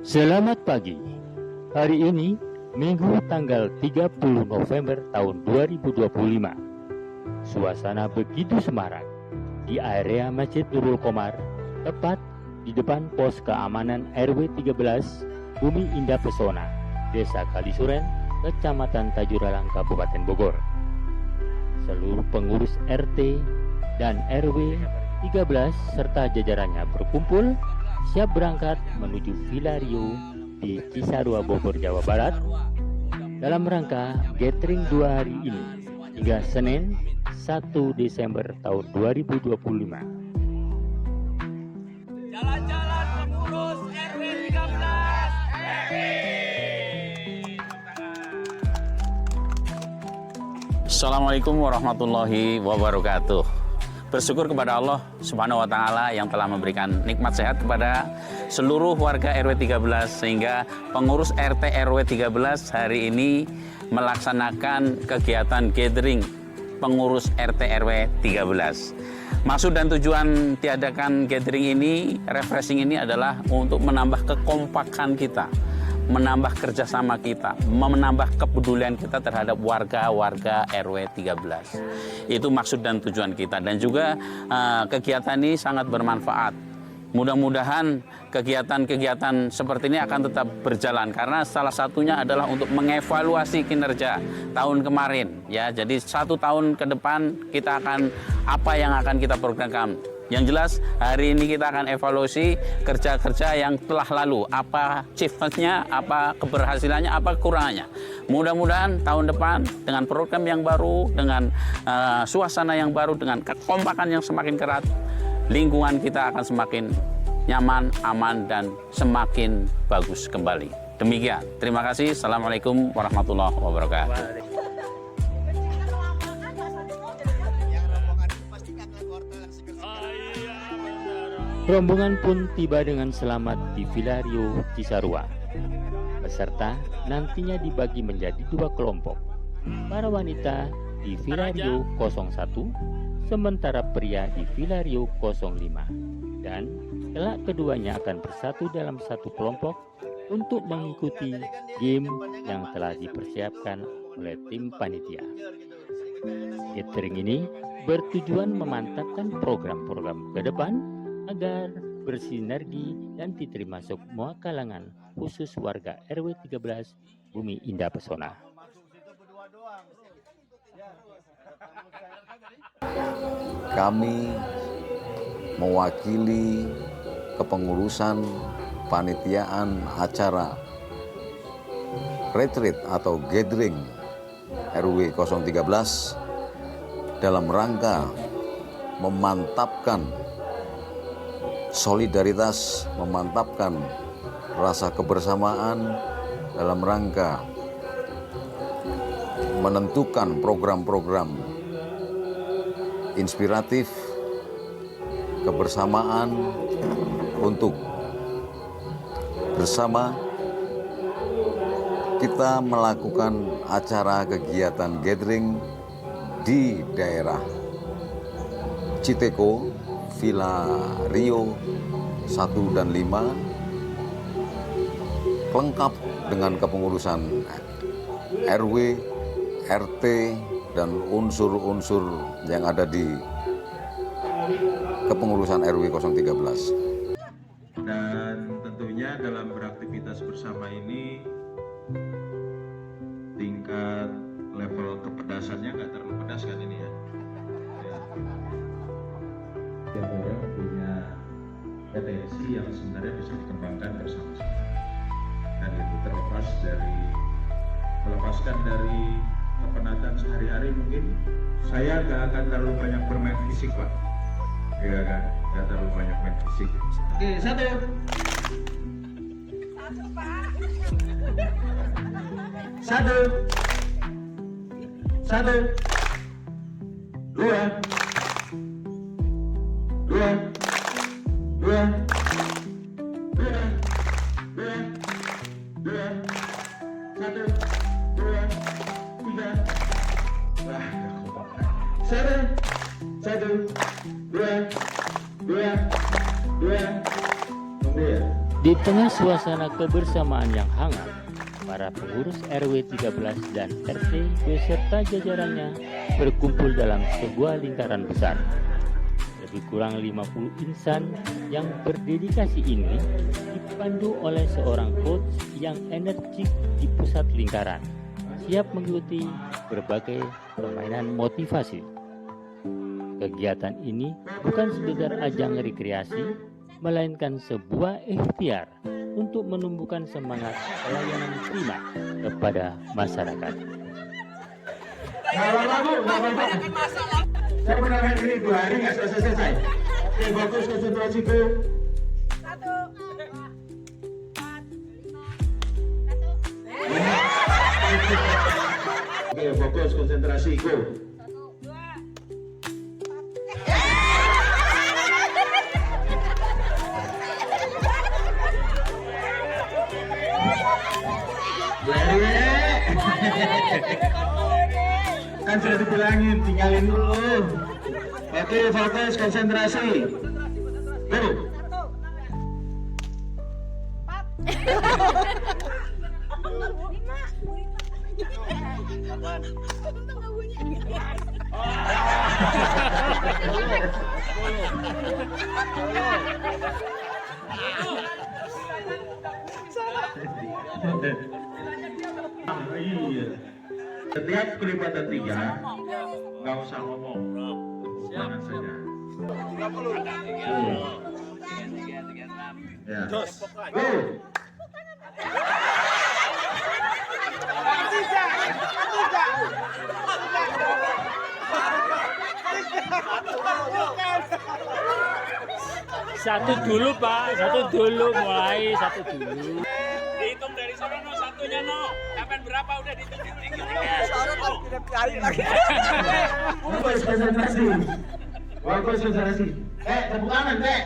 Selamat pagi. Hari ini Minggu tanggal 30 November tahun 2025. Suasana begitu semarak di area Masjid Nurul Qomar, tepat di depan pos keamanan RW 13 Bumi Indah Pesona, Desa Kalisuren, Kecamatan Tajuralang, Kabupaten Bogor. Seluruh pengurus RT dan RW 13 serta jajarannya berkumpul siap berangkat menuju Villa Rio di Cisarua, Bogor, Jawa Barat dalam rangka gathering 2 hari ini hingga Senin 1 Desember tahun 2025. Jalan-jalan pengurus RW 13. Assalamualaikum warahmatullahi wabarakatuh. Bersyukur kepada Allah Subhanahu wa taala yang telah memberikan nikmat sehat kepada seluruh warga RW 13 sehingga pengurus RT RW 13 hari ini melaksanakan kegiatan gathering pengurus RT RW 13. Maksud dan tujuan tiadakan gathering ini, refreshing ini adalah untuk menambah kekompakan kita, menambah kerjasama kita, menambah kepedulian kita terhadap warga-warga RW 13. Itu maksud dan tujuan kita. Dan juga kegiatan ini sangat bermanfaat. Mudah-mudahan kegiatan-kegiatan seperti ini akan tetap berjalan karena salah satunya adalah untuk mengevaluasi kinerja tahun kemarin. Ya, jadi 1 tahun ke depan kita akan apa yang akan kita programkan. Yang jelas hari ini kita akan evaluasi kerja-kerja yang telah lalu, apa achievementnya, apa keberhasilannya, apa kekurangannya. Mudah-mudahan tahun depan dengan program yang baru, dengan suasana yang baru, dengan kekompakan yang semakin kerat, lingkungan kita akan semakin nyaman, aman, dan semakin bagus kembali. Demikian, terima kasih. Assalamualaikum warahmatullahi wabarakatuh. Rombongan pun tiba dengan selamat di Villa Rio Cisarua. Peserta nantinya dibagi menjadi 2 kelompok. Para wanita di Villa Rio 01, sementara pria di Villa Rio 05. Dan kelak keduanya akan bersatu dalam satu kelompok untuk mengikuti game yang telah dipersiapkan oleh tim panitia. Gathering ini bertujuan memantapkan program-program ke depan agar bersinergi dan diterima semua kalangan, khusus warga RW 13 Bumi Indah Pesona. Kami mewakili kepengurusan panitiaan acara retreat atau gathering RW 013 dalam rangka memantapkan solidaritas, memantapkan rasa kebersamaan dalam rangka menentukan program-program inspiratif kebersamaan untuk bersama kita melakukan acara kegiatan gathering di daerah Citeko, Villa Rio 1 dan 5, lengkap dengan kepengurusan RW, RT, dan unsur-unsur yang ada di kepengurusan RW 013. Dan tentunya dalam beraktivitas bersama ini tingkat level kepedasannya nggak terlalu pedas kan ini ya. Tiap orang punya potensi yang sebenarnya bisa dikembangkan bersama-sama. Dan itu melepaskan dari kepenatan sehari-hari mungkin. Saya nggak akan terlalu banyak bermain fisik Pak. Iya kan, nggak terlalu banyak main fisik. Oke, 1. Satu. 2. 1, 2, 3. Tunggu ya. Di tengah suasana kebersamaan yang hangat, para pengurus RW 13 dan RT beserta jajarannya berkumpul dalam sebuah lingkaran besar. Lebih kurang 50 insan yang berdedikasi ini dipandu oleh seorang coach yang energik di pusat lingkaran, siap mengikuti berbagai permainan motivasi. Kegiatan ini bukan sekedar ajang rekreasi, melainkan sebuah ikhtiar untuk menumbuhkan semangat pelayanan prima kepada masyarakat. Saya pernah main ini 2 hari nggak selesai. Oke, fokus konsentrasi ke. Oke, fokus konsentrasi go. Kan sudah dibilangin, tinggalin dulu. Oke, fokus konsentrasi. Go. Iya. Setiap kelipatan 3, nggak usah ngomong, tangan saja. Ya. Go. Satu dulu Pak, satu dulu mulai, satu dulu. Dihitung dari sana no, satunya no. Kapan berapa udah dihitung. Fokus konsentrasi. Fokus konsentrasi. Tepuk tangan, Teh.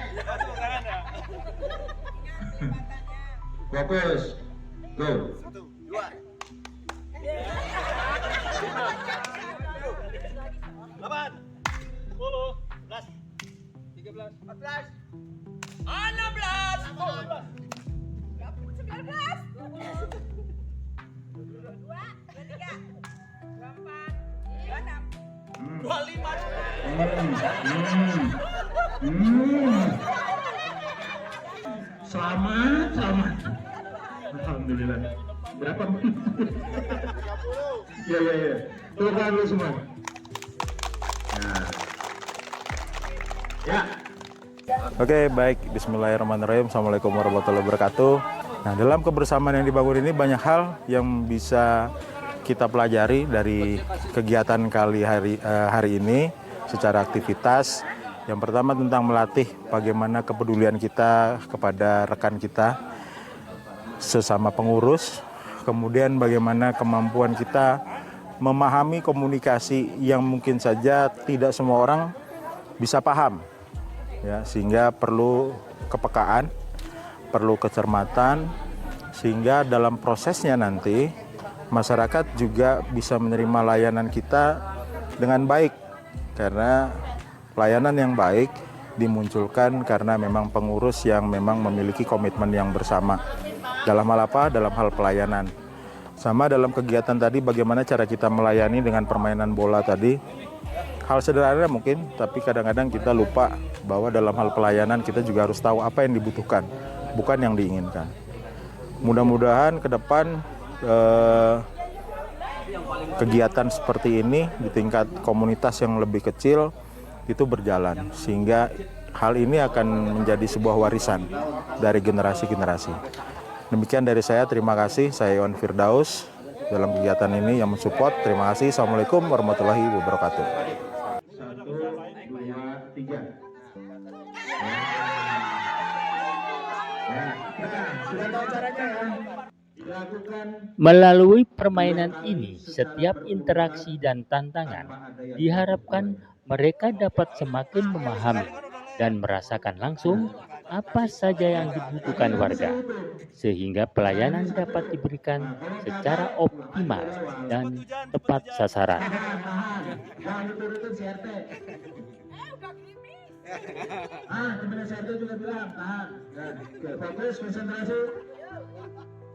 Fokus. Go. 25. Selamat. Alhamdulillah. Berapa? Ya. Tepuk tangan dulu semua. Ya. Oke, baik. Bismillahirrahmanirrahim. Assalamualaikum warahmatullahi wabarakatuh. Nah, dalam kebersamaan yang dibangun ini banyak hal yang bisa kita pelajari dari kegiatan hari ini secara aktivitas. Yang pertama tentang melatih bagaimana kepedulian kita kepada rekan kita sesama pengurus. Kemudian bagaimana kemampuan kita memahami komunikasi yang mungkin saja tidak semua orang bisa paham. Ya, sehingga perlu kepekaan, perlu kecermatan, sehingga dalam prosesnya nanti masyarakat juga bisa menerima layanan kita dengan baik, karena pelayanan yang baik dimunculkan karena memang pengurus yang memang memiliki komitmen yang bersama. Dalam hal apa? Dalam hal pelayanan. Sama dalam kegiatan tadi, bagaimana cara kita melayani dengan permainan bola tadi. Hal sederhana mungkin, tapi kadang-kadang kita lupa bahwa dalam hal pelayanan kita juga harus tahu apa yang dibutuhkan, bukan yang diinginkan. Mudah-mudahan ke depan kegiatan seperti ini di tingkat komunitas yang lebih kecil itu berjalan, sehingga hal ini akan menjadi sebuah warisan dari generasi-generasi. Demikian dari saya, terima kasih. Saya Iwan Firdaus dalam kegiatan ini yang mensupport. Terima kasih. Assalamualaikum warahmatullahi wabarakatuh. 1, 2, 3. Sudah tahu caranya ya? Dilakukan. Melalui permainan ini, setiap interaksi dan tantangan diharapkan mereka dapat semakin memahami dan merasakan langsung apa saja yang dibutuhkan warga, sehingga pelayanan dapat diberikan secara optimal dan tepat sasaran. Jangan diturutin si RT. Teman satu juga bilang tahan. Oke, fokus, konsentrasi.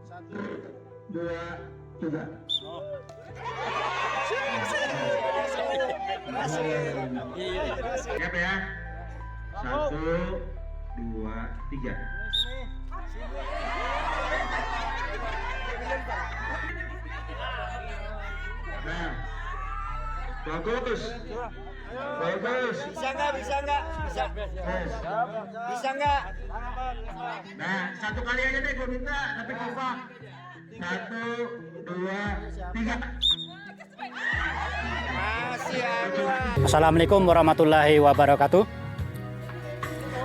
1, 2, 3. Siap ya? 1, 2, 3. Nah, fokus. Fokus. Bisa nggak? Bisa. Bisa nggak? Nah, satu kali aja deh gue minta, tapi kompak. 1, 2, 3. Masih ada. Assalamualaikum warahmatullahi wabarakatuh.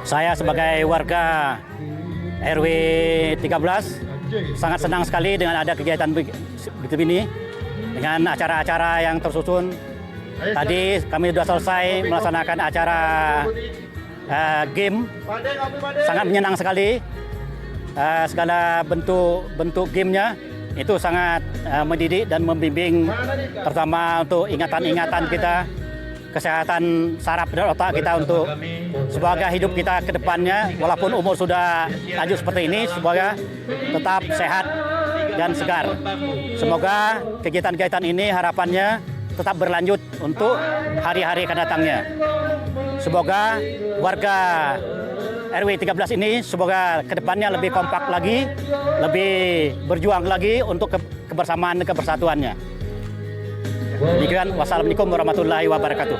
Saya sebagai warga RW 13 sangat senang sekali dengan ada kegiatan begitu ini, dengan acara-acara yang tersusun. Tadi kami sudah selesai melaksanakan acara game, sangat menyenang sekali. Segala bentuk gamenya itu sangat mendidik dan membimbing, terutama untuk ingatan-ingatan kita, kesehatan saraf dan otak kita untuk semoga hidup kita ke depannya, walaupun umur sudah lanjut seperti ini, semoga tetap sehat dan segar. Semoga kegiatan-kegiatan ini harapannya tetap berlanjut untuk hari-hari akan datangnya. Semoga warga RW 13 ini semoga kedepannya lebih kompak lagi, lebih berjuang lagi untuk kebersamaan dan kebersatuannya. Demikian, wassalamualaikum warahmatullahi wabarakatuh.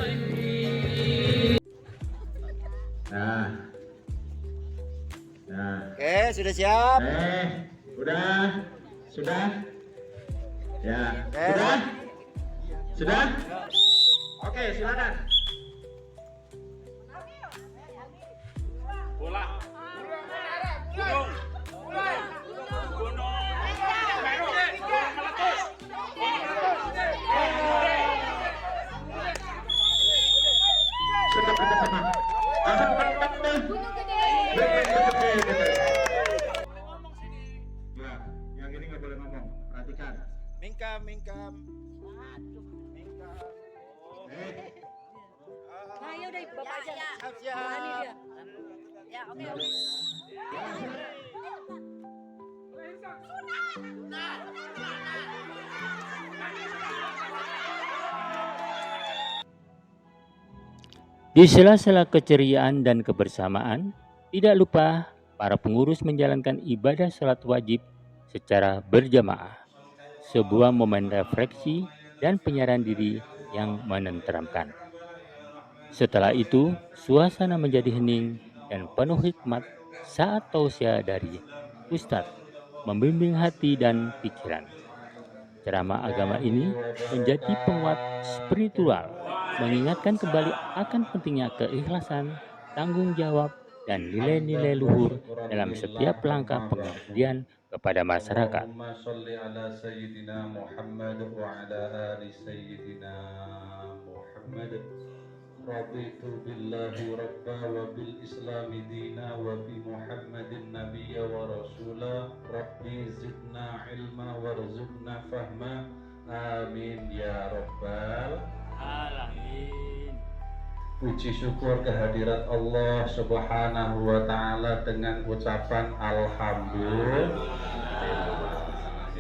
Nah. Oke, sudah siap. Sudah. Ya, Oke. Sudah? Oke, silakan. Bola. Gunung. Meletus. Ya, yang ini nggak boleh ngomong. Perhatikan. Mingkam. Nah, ya udah Bapak aja. Siap. Ini dia. Ya, oke. Di sela-sela keceriaan dan kebersamaan, tidak lupa para pengurus menjalankan ibadah salat wajib secara berjamaah. Sebuah momen refleksi dan penyerahan diri yang menenteramkan. Setelah itu, suasana menjadi hening dan penuh hikmat saat tausiah dari Ustadz membimbing hati dan pikiran. Ceramah agama ini menjadi penguat spiritual, mengingatkan kembali akan pentingnya keikhlasan, tanggung jawab, dan nilai-nilai luhur dalam setiap langkah pengabdian kepada masyarakat. Allahumma sholli ala sayyidina Muhammad wa ala ali sayyidina Muhammad. Raditu billahi rabba wa bil islami dina wa bi Muhammadin nabiyya wa rasula. Rabbi zidna ilma warzuqna fahma. Amin ya rabbal alamin. Puji syukur kehadirat Allah Subhanahu wa taala dengan ucapan alhamdulillah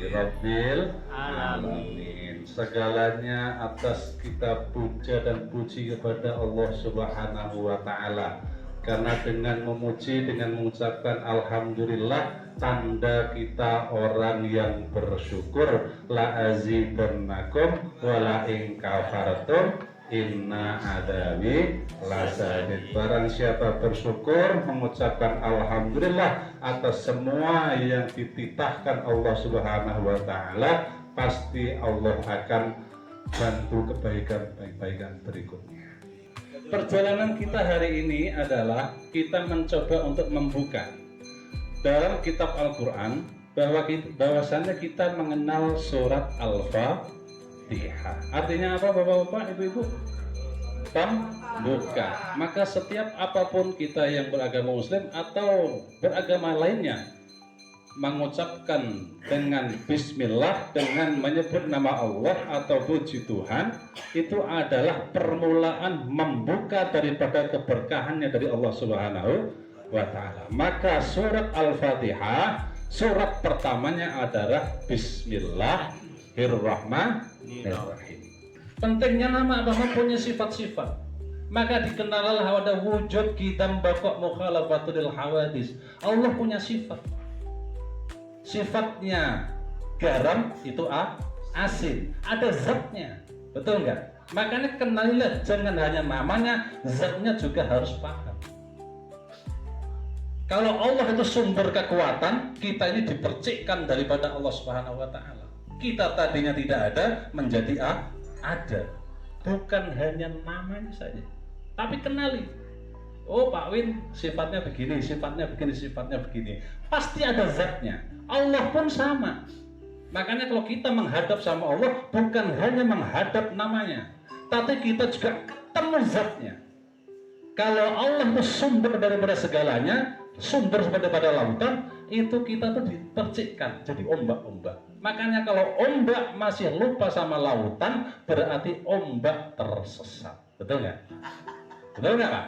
rabbil alamin. Segalanya atas kita puja dan puji kepada Allah Subhanahu wa taala. Karena dengan memuji, dengan mengucapkan alhamdulillah, tanda kita orang yang bersyukur. La azidannakum wa la in kafartum inna adabi lasadid. Barang siapa bersyukur, mengucapkan alhamdulillah atas semua yang dititahkan Allah Subhanahu wa taala, pasti Allah akan bantu kebaikan berikutnya. Perjalanan kita hari ini adalah kita mencoba untuk membuka dalam kitab Al-Quran bahwasannya kita mengenal surat Al-Fatihah. Artinya apa Bapak-Bapak, Ibu-Ibu? Pembuka. Maka setiap apapun kita yang beragama Muslim atau beragama lainnya, mengucapkan dengan bismillah, dengan menyebut nama Allah atau puji Tuhan, itu adalah permulaan membuka daripada keberkahannya dari Allah Subhanahu wa Ta'ala. Maka surat Al-Fatihah, surat pertamanya adalah Bismillahirrahmanirrahim. Pentingnya nama apa? Mempunyai sifat-sifat. Maka dikenallah ada wujud qidam baqa mukhalafatul hawadis. Allah punya sifat. Sifatnya garam itu asin, ada zatnya, betul nggak? Makanya kenalilah, jangan hanya namanya, zatnya juga harus paham. Kalau Allah itu sumber kekuatan, kita ini dipercikkan daripada Allah Subhanahu wa Ta'ala. Kita tadinya tidak ada, menjadi ada. Bukan hanya namanya saja, tapi kenali. Oh, Pak Win sifatnya begini, sifatnya begini, sifatnya begini. Pasti ada zatnya. Allah pun sama. Makanya kalau kita menghadap sama Allah, bukan hanya menghadap namanya, tapi kita juga ketemu zatnya. Kalau Allah itu sumber daripada segalanya, sumber daripada lautan, itu kita tuh dipercikkan jadi ombak-ombak. Makanya kalau ombak masih lupa sama lautan, berarti ombak tersesat. Betul nggak? Betul nggak, Pak?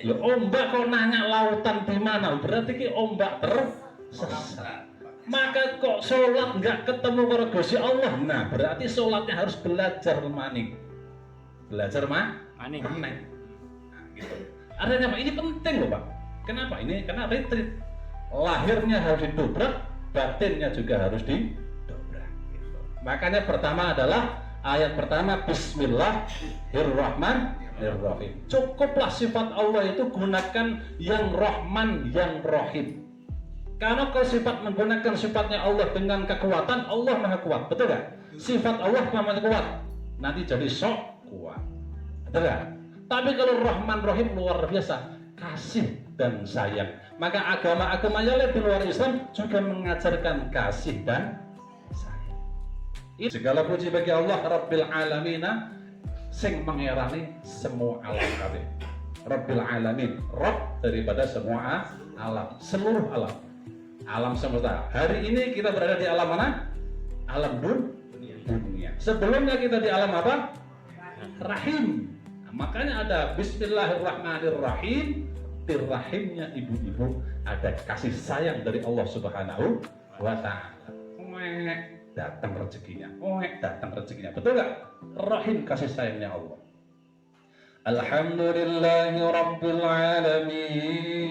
Loh, ombak kok nanya lautan di mana? Berarti ki ombak tersesat. Maka kok sholat nggak ketemu karo Gusti Allah? Nah, berarti sholatnya harus belajar maning. Belajar maning. Nah, gitu. Artinya apa? Ini penting loh, Pak. Kenapa? Ini karena retreat. Lahirnya harus didobrak, batinnya juga harus didobrak. Gitu. Makanya pertama adalah ayat pertama Bismillahirrahmanirrahim. Cukuplah sifat Allah itu gunakan yang Rahman, yang Rahim. Karena kalau sifat menggunakan sifatnya Allah dengan kekuatan, Allah maha kuat, betul gak? Sifat Allah maha kuat, nanti jadi sok kuat, betul gak? Tapi kalau Rahman Rahim luar biasa, kasih dan sayang. Maka agama-agama yang lain di luar Islam juga mengajarkan kasih dan sayang. Segala puji bagi Allah Rabbil Alamina, sing mengerani semua alam kabeh. Rabbil Alamin, Rabb daripada semua alam, seluruh alam. Alam semesta. Hari ini kita berada di alam mana? Alam dunia. Sebelumnya kita di alam apa? Rahim. Nah, makanya ada Bismillahirrahmanirrahim. Di rahimnya ibu-ibu ada kasih sayang dari Allah Subhanahu wa Ta'ala. Datang rezekinya. Datang rezekinya. Betul nggak? Rahim, kasih sayangnya Allah. Alhamdulillahi Rabbil Alamin.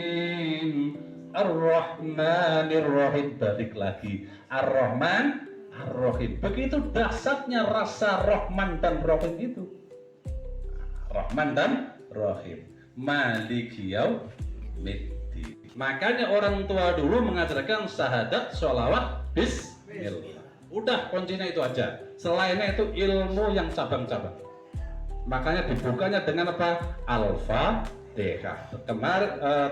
Ar-Rahmanir-Rahim. Balik lagi, Ar-Rahman, Ar-Rahim. Begitu dahsyatnya rasa Rahman dan Rahim itu. Rahman dan Rahim. Maliki yaumiddin. Makanya orang tua dulu mengajarkan syahadat, sholawat, bismillah. Udah, kuncinya itu aja. Selainnya itu ilmu yang cabang-cabang. Makanya dibukanya dengan apa? Al-Fatihah.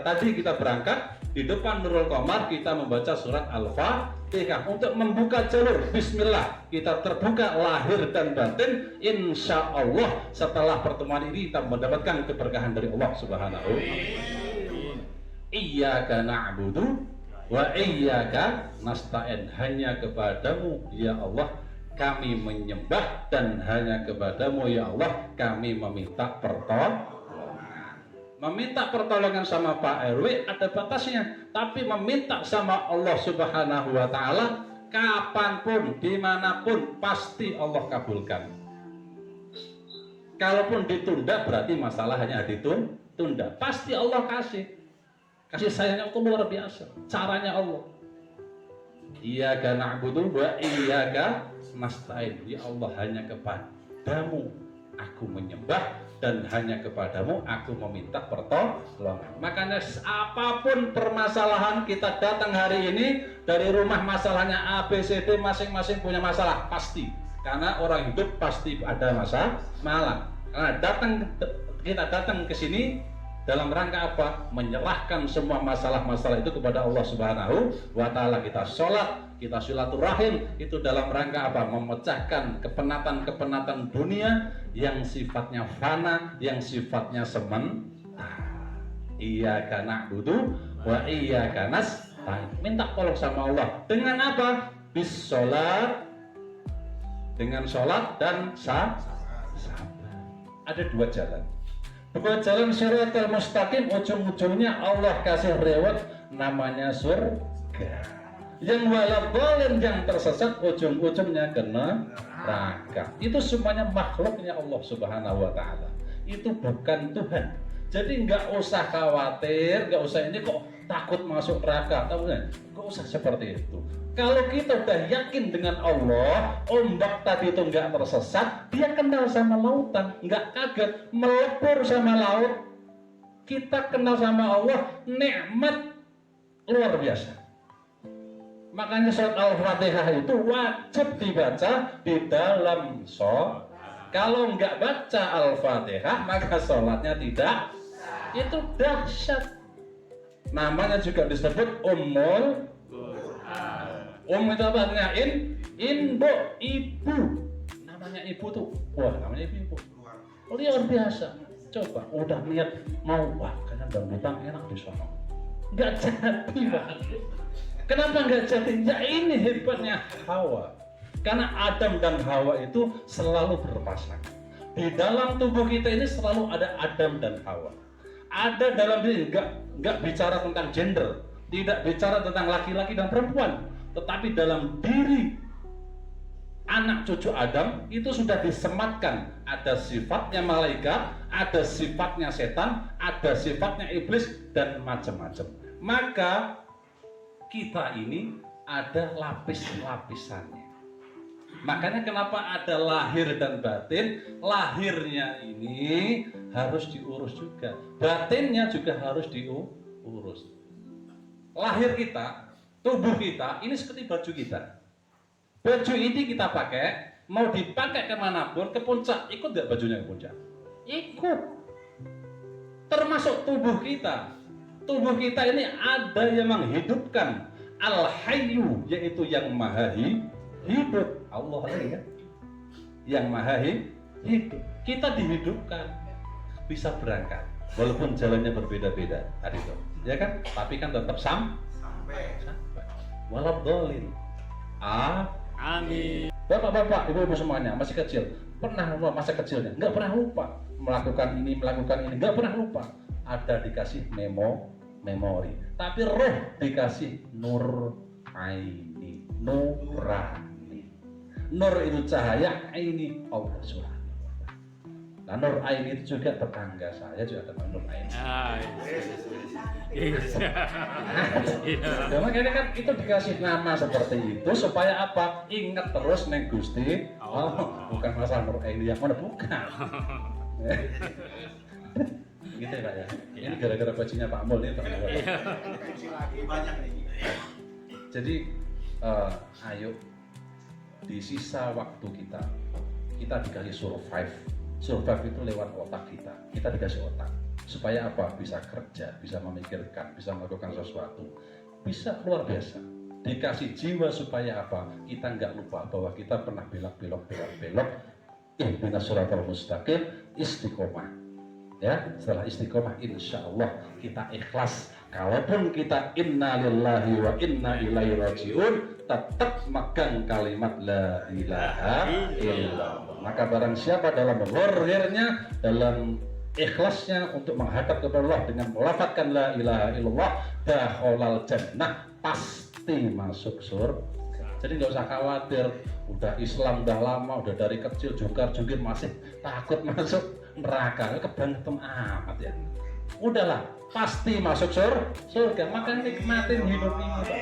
Tadi kita berangkat di depan Nurul Qamar, kita membaca surat Al-Fatihah untuk membuka jalur Bismillah. Kita terbuka lahir dan batin. Insya Allah setelah pertemuan ini kita mendapatkan keberkahan dari Allah Subhanahu wa Ta'ala. Iyyaka na'budu wa iyyaka nasta'in. Hanya kepadamu ya Allah kami menyembah, dan hanya kepadamu ya Allah kami meminta pertolongan. Meminta pertolongan sama Pak RW ada batasnya, tapi meminta sama Allah Subhanahu wa Ta'ala kapanpun, dimanapun pasti Allah kabulkan. Kalaupun ditunda berarti masalah hanya ditunda, pasti Allah kasih. Kasih sayangnya itu luar biasa. Caranya Allah, Iyyaka na'budu wa iyyaka nasta'in. Ya Allah, hanya kepadamu aku menyembah, dan hanya kepadamu aku meminta pertolongan. Makanya apapun permasalahan kita datang hari ini, dari rumah masalahnya A, B, C, D, masing-masing punya masalah, pasti. Karena orang hidup pasti ada masalah. Karena kita datang ke sini dalam rangka apa? Menyerahkan semua masalah-masalah itu kepada Allah Subhanahu wa Ta'ala. Kita sholat, kita silaturahim, itu dalam rangka apa? Memecahkan kepenatan-kepenatan dunia yang sifatnya fana, yang sifatnya sementara. Iyyaka na'budu wa iyyaka nasta'in. Minta tolong sama Allah. Dengan apa? Bisolat, dengan sholat dan sabar. Ada dua jalan. Dua jalan siratal mustaqim, ujung-ujungnya Allah kasih reward namanya surga. Yang waladzalin, yang tersesat, ujung-ujungnya ke neraka. Itu semuanya makhluknya Allah Subhanahu wa taala. Itu bukan Tuhan. Jadi nggak usah khawatir, nggak usah ini kok takut masuk neraka, nggak usah seperti itu. Kalau kita udah yakin dengan Allah, ombak tadi itu nggak tersesat, dia kenal sama lautan, nggak kaget, melebur sama laut. Kita kenal sama Allah, nikmat luar biasa. Makanya surat Al-Fatihah itu wajib dibaca di dalam sholat. Kalau nggak baca Al-Fatihah, maka sholatnya tidak. Itu dahsyat. Namanya juga disebut Ummul. Itu apa artinya? Ibu. Namanya ibu tuh. Wah, namanya ibu. Luar biasa. Coba, udah niat mau, wah, kayaknya dangdutan enak di sana. Nggak jadi, Pak. Kenapa nggak jadi? Ya ini hebatnya Hawa. Karena Adam dan Hawa itu selalu berpasangan. Di dalam tubuh kita ini selalu ada Adam dan Hawa. Ada dalam diri, nggak bicara tentang gender, tidak bicara tentang laki-laki dan perempuan, tetapi dalam diri anak cucu Adam itu sudah disematkan. Ada sifatnya malaikat, ada sifatnya setan, ada sifatnya iblis, dan macam-macam. Maka kita ini ada lapis-lapisannya. Makanya kenapa ada lahir dan batin? Lahirnya ini harus diurus juga, batinnya juga harus diurus. Lahir kita, tubuh kita, ini seperti baju kita. Baju ini kita pakai, mau dipakai kemanapun, ke puncak, ikut nggak bajunya ke puncak? Ikut. Termasuk tubuh kita. Tubuh kita ini ada yang menghidupkan. Al-Hayyu, yaitu yang maha hidup. Allah ya, yang maha hidup. Kita dihidupkan, bisa berangkat, walaupun jalannya berbeda-beda tadi itu, ya kan? Tapi kan tetap sampai. Waladzalin. Amin. Bapak-bapak, ibu-ibu semuanya masih kecil, pernah lupa masa kecilnya? Nggak pernah lupa melakukan ini, nggak pernah lupa. Ada dikasih memori, tapi roh dikasih nur aini, nurani. Nur itu cahaya, aini Allah Subhanahu wa ta'ala. Nah, nur aini itu juga tetangga saya juga ada nur aini. Makanya kan itu dikasih nama seperti itu supaya apa? Ingat terus neng Gusti. Bukan masalah nur aini yang mana, bukan. Gitu ya Pak ya. Ini gara-gara bajunya Pak Mul nih Pak. Jadi ayo di sisa waktu kita dikasih survive itu lewat otak kita dikasih otak supaya apa? Bisa kerja, bisa memikirkan, bisa melakukan sesuatu, bisa luar biasa. Dikasih jiwa supaya apa? Kita nggak lupa bahwa kita pernah belok ihdinas siratal mustaqim, istiqomah. Ya, setelah istiqomah insya Allah kita ikhlas. Kalaupun kita inna lillahi wa inna ilaihi rajiun, tetap megang kalimat la ilaha illallah. Maka barang siapa dalam zahirnya, dalam ikhlasnya untuk menghadap kepada Allah dengan melafadzkan la ilaha illallah, dakhalal jannah, pasti masuk surga. Jadi nggak usah khawatir, udah Islam udah lama, udah dari kecil jungkar-jungkir masih takut masuk neraka, kebangetan amat ya. Udahlah, pasti masuk surga. Maka nikmatin hidup ini, Pak.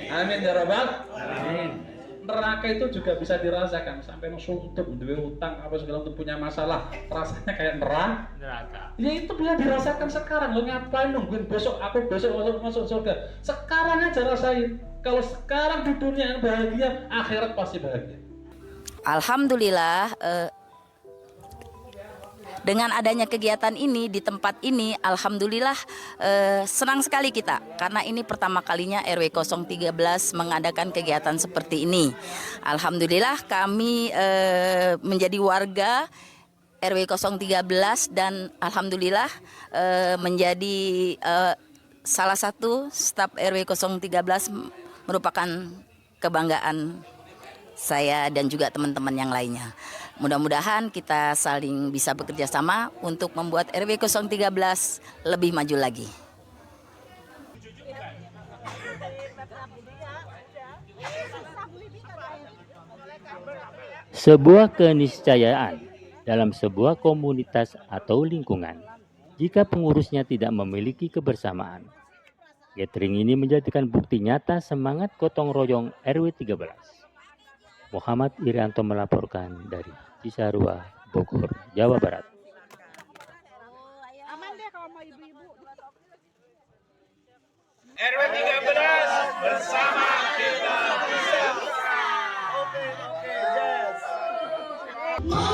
Amin ya rabbal alamin. Neraka itu juga bisa dirasakan sampai suntuk, duwe utang apa segala untuk punya masalah, rasanya kayak neraka. Ya itu bisa dirasakan sekarang. Lo ngapain nungguin besok masuk surga? Sekarang aja rasain. Kalau sekarang di dunia bahagia, akhirat pasti bahagia. Alhamdulillah, dengan adanya kegiatan ini di tempat ini, alhamdulillah senang sekali kita karena ini pertama kalinya RW 013 mengadakan kegiatan seperti ini. Alhamdulillah kami menjadi warga RW 013 dan alhamdulillah menjadi salah satu staf RW 013 merupakan kebanggaan saya dan juga teman-teman yang lainnya. Mudah-mudahan kita saling bisa bekerja sama untuk membuat RW 013 lebih maju lagi. Sebuah keniscayaan dalam sebuah komunitas atau lingkungan jika pengurusnya tidak memiliki kebersamaan. Gathering ini menjadikan bukti nyata semangat gotong royong RW 13. Muhammad Irianto melaporkan dari Cisarua, Bogor, Jawa Barat. RW 13 bersama kita bisa. Oke, yes.